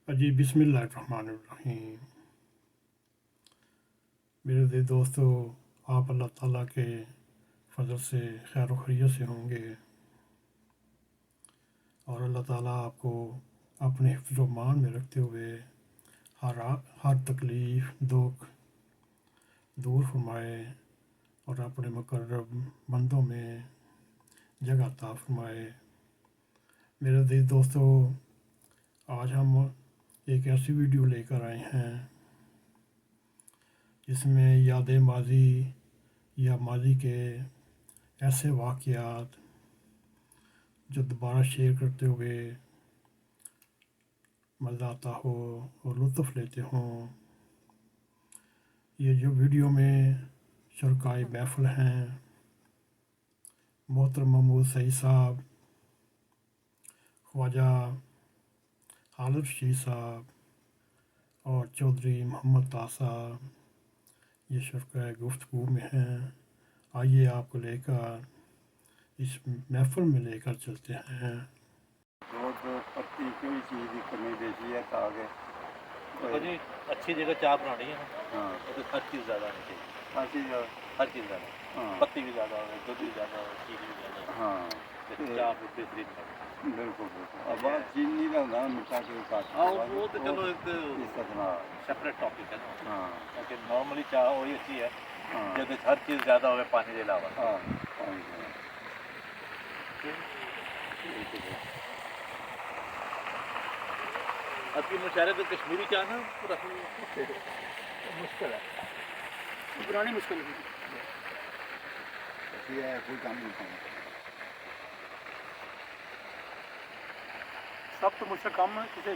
جی بسم اللہ الرحمن الرحیم۔ میرے عزیز دوستو، آپ اللہ تعالیٰ کے فضل سے خیر و خیریت سے ہوں گے اور اللہ تعالیٰ آپ کو اپنے حفظ و مان میں رکھتے ہوئے ہر تکلیف دکھ دور فرمائے اور اپنے مقرب بندوں میں جگہ عطا فرمائے۔ میرے عزیز دوستو، آج ہم ایک ایسی ویڈیو لے کر آئے ہیں جس میں یاد ماضی یا ماضی کے ایسے واقعات جو دوبارہ شیئر کرتے ہوئے مزہ آتا ہو اور لطف لیتے ہوں۔ یہ جو ویڈیو میں شرکائے محفل ہیں محترم محمود سعید صاحب، خواجہ حالف رشید صاحب اور چودھری محمد طاہر صاحب، یہ شرکائے گفتگو میں ہیں۔ آئیے آپ کو لے کر اس محفل میں لے کر چلتے ہیں۔ روز پتی کوئی چیز کی کمی بیشی ہے تاکہ جی اچھی جگہ چائے بنانی ہے ہاں ہر چیز زیادہ ہونی چاہیے، ہر چیز ہر چیز زیادہ، ہاں پتی بھی زیادہ ہو، دودھ بھی زیادہ ہو، چینی بھی زیادہ ہو، ہاں چائے بھی بہترین بنے۔ بالکل بالکل اب بات چینی کا ہوتا ہے میٹھا کوئی کٹ ہاں وہ تو چلو ایک اس طرح سیپریٹ ٹاپک ہے نا، ہاں لیکن نارملی چائے وہی اچھی ہے ہاں جب ہر چیز زیادہ ہوئے پانی کے علاوہ۔ ہاں پانی کا اب کی مشاعرے تو کشمیری چائے نا پورا مشکل ہے، پرانی مشکل ہے کوئی کام نہیں کرنا سب تو مجھ سے کم ہے کسی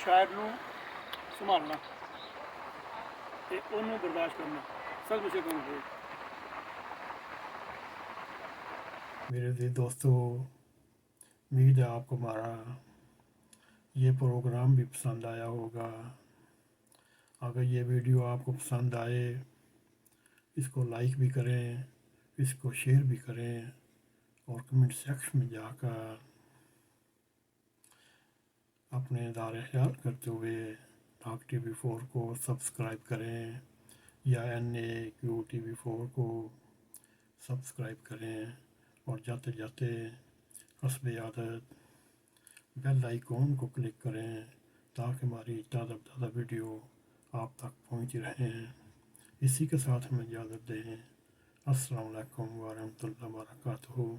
شاعر نو سنبھالنا تے انہوں برداشت کرنا سب مجھ سے کم ہے۔ میرے عزیز دوستو، امید ہے آپ کو ہمارا یہ پروگرام بھی پسند آیا ہوگا۔ اگر یہ ویڈیو آپ کو پسند آئے اس کو لائک بھی کریں، اس کو شیئر بھی کریں اور کمنٹ سیکشن میں جا کر اپنے ادار خیال کرتے ہوئے ٹاک ٹی وی 4 کو سبسکرائب کریں یا NAQTV4 کو سبسکرائب کریں اور جاتے جاتے حسب عادت بیل آئیکن کو کلک کریں تاکہ ہماری تازہ تازہ ویڈیو آپ تک پہنچ رہیں۔ اسی کے ساتھ ہمیں اجازت دیں۔ السلام علیکم ورحمۃ اللہ وبرکاتہ۔